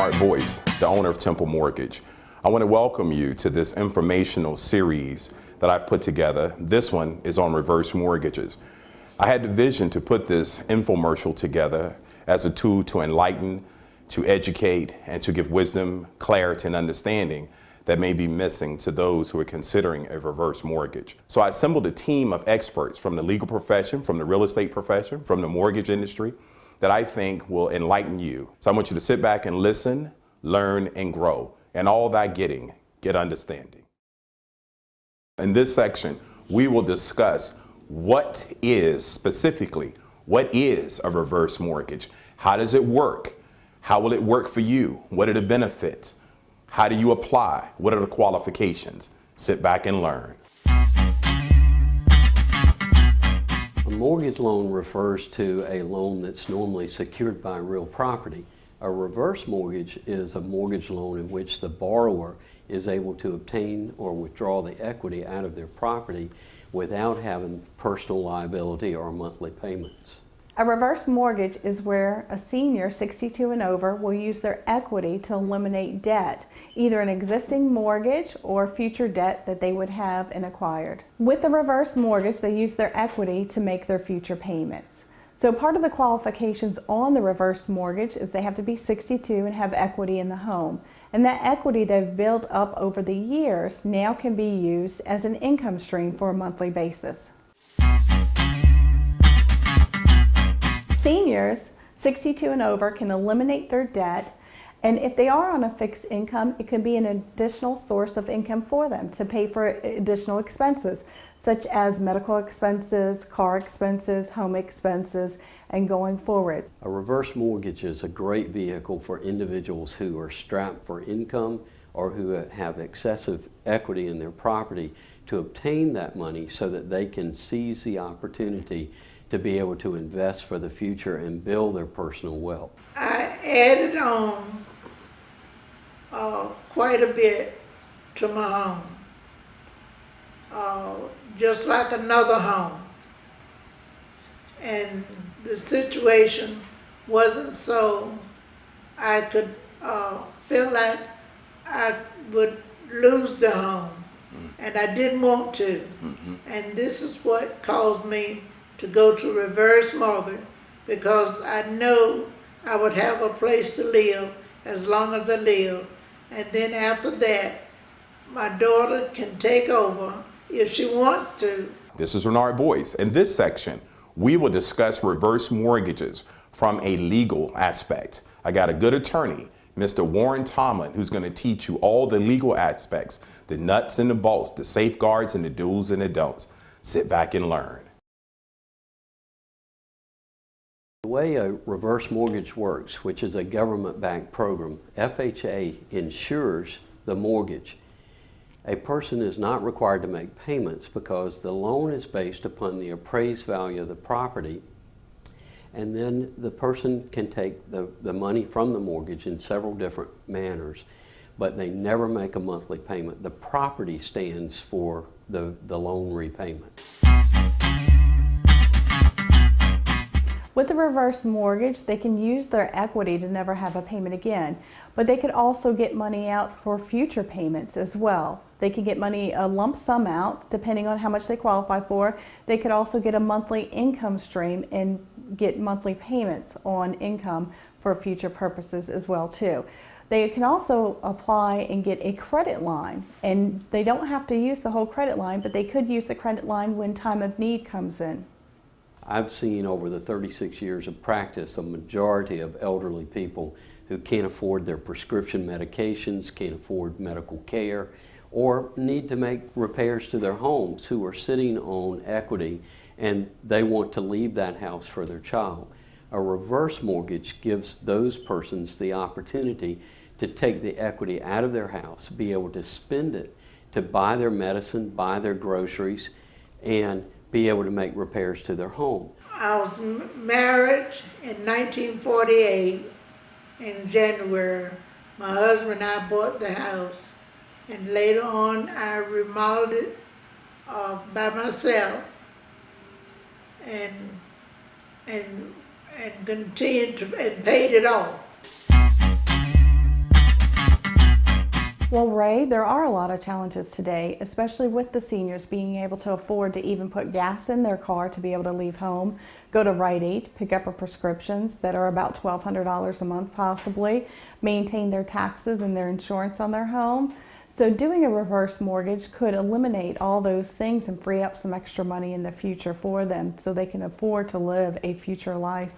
Bernard Boyce, the owner of Temple Mortgage. I want to welcome you to this informational series that I've put together. This one is on reverse mortgages. I had the vision to put this infomercial together as a tool to enlighten, to educate, and to give wisdom, clarity, and understanding that may be missing to those who are considering a reverse mortgage. So I assembled a team of experts from the legal profession, from the real estate profession, from the mortgage industry, that I think will enlighten you. So I want you to sit back and listen, learn, and grow. And all that getting, get understanding. In this section, we will discuss what is a reverse mortgage? How does it work? How will it work for you? What are the benefits? How do you apply? What are the qualifications? Sit back and learn. A mortgage loan refers to a loan that's normally secured by real property. A reverse mortgage is a mortgage loan in which the borrower is able to obtain or withdraw the equity out of their property without having personal liability or monthly payments. A reverse mortgage is where a senior 62 and over will use their equity to eliminate debt, either an existing mortgage or future debt that they would have and acquired. With the reverse mortgage, they use their equity to make their future payments. So part of the qualifications on the reverse mortgage is they have to be 62 and have equity in the home. And that equity they've built up over the years now can be used as an income stream for a monthly basis. Seniors 62 and over can eliminate their debt, and if they are on a fixed income, it can be an additional source of income for them to pay for additional expenses, such as medical expenses, car expenses, home expenses, and going forward. A reverse mortgage is a great vehicle for individuals who are strapped for income or who have excessive equity in their property to obtain that money so that they can seize the opportunity to be able to invest for the future and build their personal wealth. I added on quite a bit to my home, just like another home. And the situation wasn't so I could feel like I would lose the home, and I didn't want to. And this is what caused me to go to reverse mortgage, because I know I would have a place to live as long as I live. And then after that, my daughter can take over if she wants to. This is Bernard Boyce. In this section, we will discuss reverse mortgages from a legal aspect. I got a good attorney, Mr. Warren Tomlin, who's going to teach you all the legal aspects, the nuts and the bolts, the safeguards and the do's and the don'ts. Sit back and learn. The way a reverse mortgage works, which is a government-backed program, FHA insures the mortgage. A person is not required to make payments because the loan is based upon the appraised value of the property, and then the person can take the money from the mortgage in several different manners, but they never make a monthly payment. The property stands for the loan repayment. With a reverse mortgage, they can use their equity to never have a payment again, but they could also get money out for future payments as well. They could get money, a lump sum out, depending on how much they qualify for. They could also get a monthly income stream and get monthly payments on income for future purposes as well too. They can also apply and get a credit line, and they don't have to use the whole credit line, but they could use the credit line when time of need comes in. I've seen over the 36 years of practice a majority of elderly people who can't afford their prescription medications, can't afford medical care, or need to make repairs to their homes, who are sitting on equity and they want to leave that house for their child. A reverse mortgage gives those persons the opportunity to take the equity out of their house, be able to spend it to buy their medicine, buy their groceries, and be able to make repairs to their home. I was married in 1948 in January. My husband and I bought the house, and later on I remodeled it by myself and continued to and paid it off. Well, Ray, there are a lot of challenges today, especially with the seniors being able to afford to even put gas in their car to be able to leave home, go to Rite Aid, pick up prescriptions that are about $1,200 a month possibly, maintain their taxes and their insurance on their home. So doing a reverse mortgage could eliminate all those things and free up some extra money in the future for them so they can afford to live a future life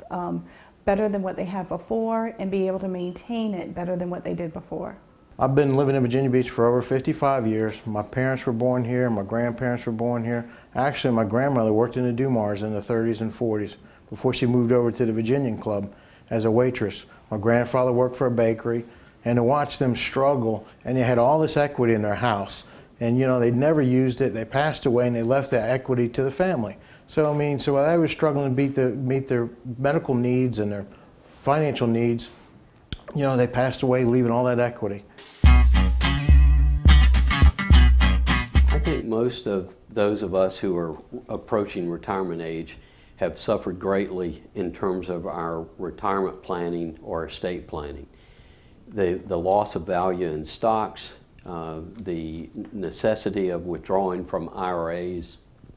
better than what they had before and be able to maintain it better than what they did before. I've been living in Virginia Beach for over 55 years. My parents were born here, my grandparents were born here. Actually, my grandmother worked in the Dumars in the 30s and 40s before she moved over to the Virginian Club as a waitress. My grandfather worked for a bakery, and to watch them struggle, and they had all this equity in their house, and you know, they'd never used it, they passed away, and they left that equity to the family. So I mean, so while they were struggling to meet their medical needs and their financial needs, you know, they passed away leaving all that equity. I think most of those of us who are approaching retirement age have suffered greatly in terms of our retirement planning or estate planning. The loss of value in stocks, the necessity of withdrawing from IRAs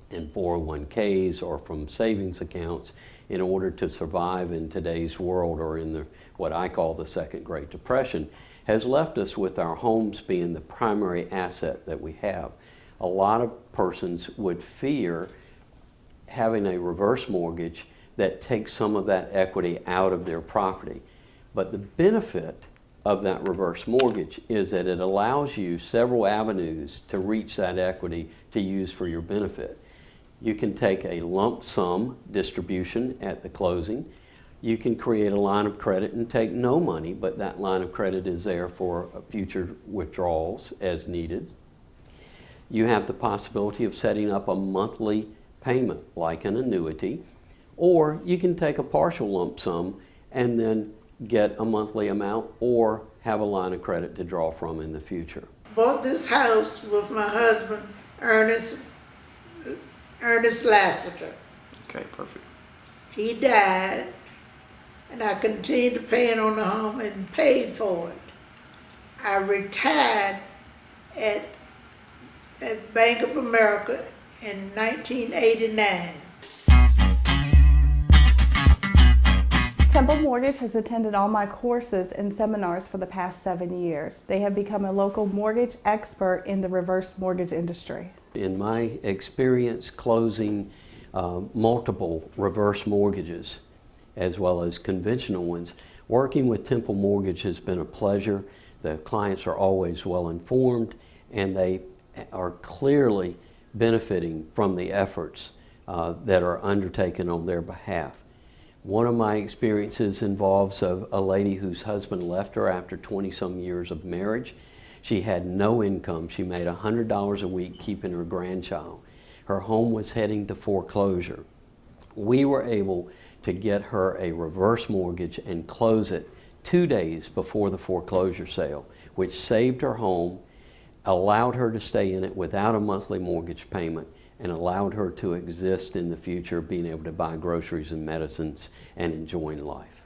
and 401ks or from savings accounts in order to survive in today's world, or in what I call the Second Great Depression, has left us with our homes being the primary asset that we have. A lot of persons would fear having a reverse mortgage that takes some of that equity out of their property. But the benefit of that reverse mortgage is that it allows you several avenues to reach that equity to use for your benefit. You can take a lump sum distribution at the closing. You can create a line of credit and take no money, but that line of credit is there for future withdrawals as needed. You have the possibility of setting up a monthly payment like an annuity, or you can take a partial lump sum and then get a monthly amount or have a line of credit to draw from in the future. Bought this house with my husband, Ernest Lassiter. Okay, perfect. He died, and I continued paying on the home and paid for it. I retired at Bank of America in 1989. Temple Mortgage has attended all my courses and seminars for the past 7 years. They have become a local mortgage expert in the reverse mortgage industry. In my experience closing multiple reverse mortgages as well as conventional ones, working with Temple Mortgage has been a pleasure. The clients are always well informed, and they are clearly benefiting from the efforts that are undertaken on their behalf. One of my experiences involves a lady whose husband left her after 20-some years of marriage. She had no income. She made $100 a week keeping her grandchild. Her home was heading to foreclosure. We were able to get her a reverse mortgage and close it 2 days before the foreclosure sale, which saved her home, allowed her to stay in it without a monthly mortgage payment, and allowed her to exist in the future, being able to buy groceries and medicines and enjoying life.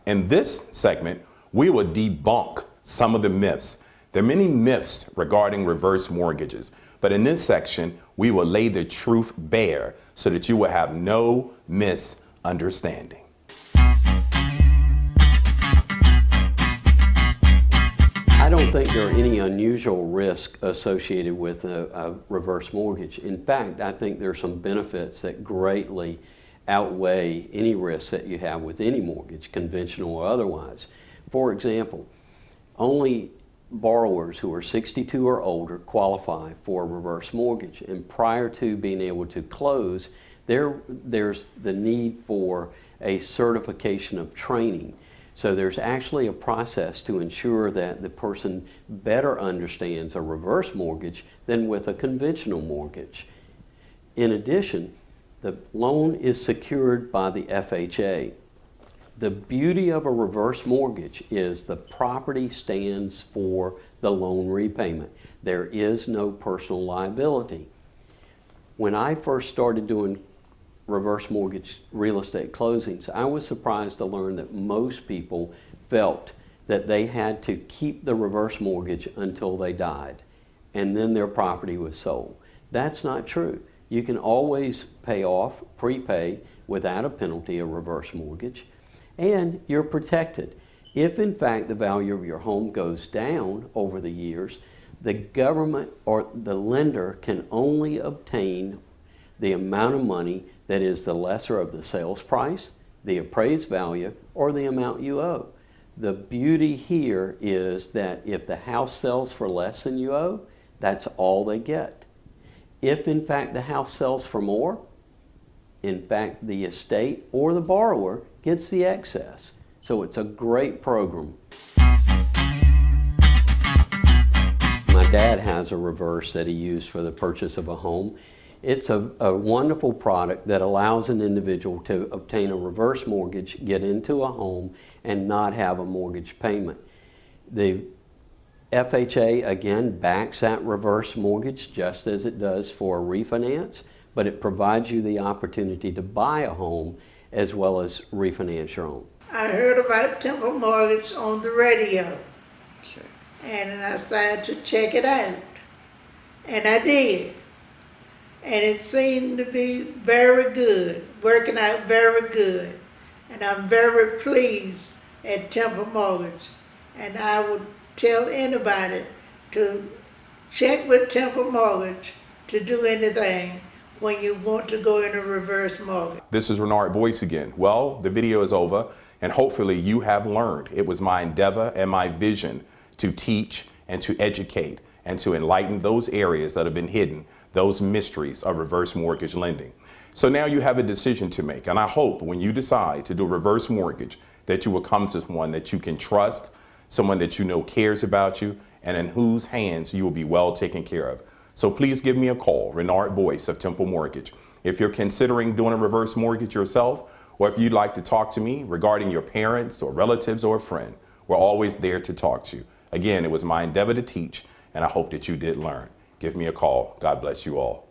In this segment, we will debunk some of the myths. There are many myths regarding reverse mortgages, but in this section, we will lay the truth bare so that you will have no misunderstanding. I don't think there are any unusual risks associated with a reverse mortgage. In fact, I think there are some benefits that greatly outweigh any risks that you have with any mortgage, conventional or otherwise. For example, only borrowers who are 62 or older qualify for a reverse mortgage, and prior to being able to close, there's the need for a certification of training. So there's actually a process to ensure that the person better understands a reverse mortgage than with a conventional mortgage. In addition, the loan is secured by the FHA. The beauty of a reverse mortgage is the property stands for the loan repayment. There is no personal liability. When I first started doing reverse mortgage real estate closings, I was surprised to learn that most people felt that they had to keep the reverse mortgage until they died, and then their property was sold. That's not true. You can always pay off, prepay, without a penalty, a reverse mortgage, and you're protected. If in fact the value of your home goes down over the years, the government or the lender can only obtain the amount of money that is the lesser of the sales price, the appraised value, or the amount you owe. The beauty here is that if the house sells for less than you owe, that's all they get. If in fact the house sells for more, in fact the estate or the borrower gets the excess. So it's a great program. My dad has a reverse that he used for the purchase of a home. It's a wonderful product that allows an individual to obtain a reverse mortgage, get into a home, and not have a mortgage payment. The FHA, again, backs that reverse mortgage just as it does for a refinance, but it provides you the opportunity to buy a home as well as refinance your own. I heard about Temple Mortgage on the radio, and I decided to check it out, and I did. And it seemed to be very good, working out very good. And I'm very pleased at Temple Mortgage. And I would tell anybody to check with Temple Mortgage to do anything when you want to go in a reverse mortgage. This is Renard Boyce again. Well, the video is over, and hopefully you have learned. It was my endeavor and my vision to teach and to educate and to enlighten those areas that have been hidden, those mysteries of reverse mortgage lending. So now you have a decision to make, and I hope when you decide to do a reverse mortgage that you will come to someone that you can trust, someone that you know cares about you, and in whose hands you will be well taken care of. So please give me a call, Renard Boyce of Temple Mortgage. If you're considering doing a reverse mortgage yourself, or if you'd like to talk to me regarding your parents or relatives or a friend, we're always there to talk to you. Again, it was my endeavor to teach, and I hope that you did learn. Give me a call. God bless you all.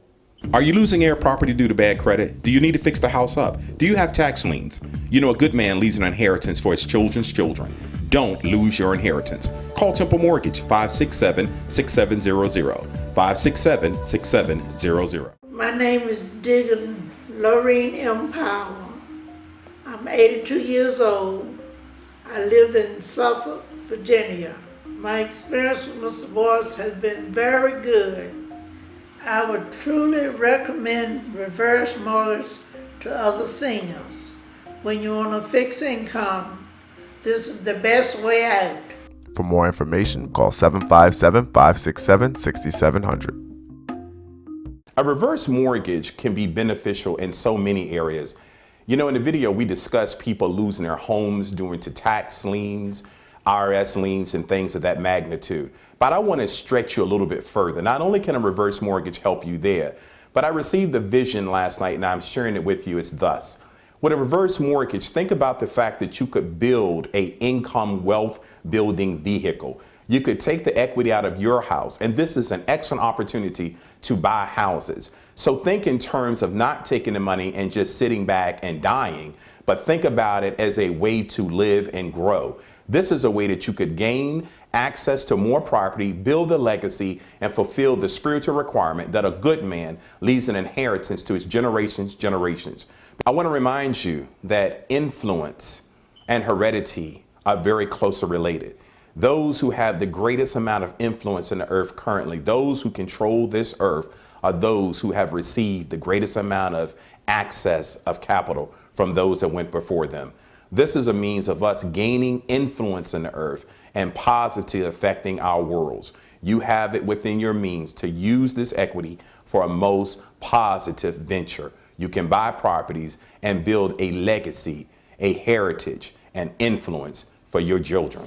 Are you losing air property due to bad credit? Do you need to fix the house up? Do you have tax liens? You know, a good man leaves an inheritance for his children's children. Don't lose your inheritance. Call Temple Mortgage, 567-6700, 567-6700. My name is Diggin Lorene M. Powell. I'm 82 years old. I live in Suffolk, Virginia. My experience with Mr. Boyce has been very good. I would truly recommend reverse mortgage to other seniors. When you want a fixed income, this is the best way out. For more information, call 757-567-6700. A reverse mortgage can be beneficial in so many areas. You know, in the video, we discussed people losing their homes due to tax liens, IRS liens, and things of that magnitude. But I want to stretch you a little bit further. Not only can a reverse mortgage help you there, but I received a vision last night and I'm sharing it with you. It's thus. With a reverse mortgage, think about the fact that you could build an income wealth building vehicle. You could take the equity out of your house, and this is an excellent opportunity to buy houses. So think in terms of not taking the money and just sitting back and dying, but think about it as a way to live and grow. This is a way that you could gain access to more property, build a legacy, and fulfill the spiritual requirement that a good man leaves an inheritance to his generations. I want to remind you that influence and heredity are very closely related. Those who have the greatest amount of influence in the earth currently, those who control this earth, are those who have received the greatest amount of access of capital from those that went before them. This is a means of us gaining influence in the earth and positively affecting our worlds. You have it within your means to use this equity for a most positive venture. You can buy properties and build a legacy, a heritage, and influence for your children.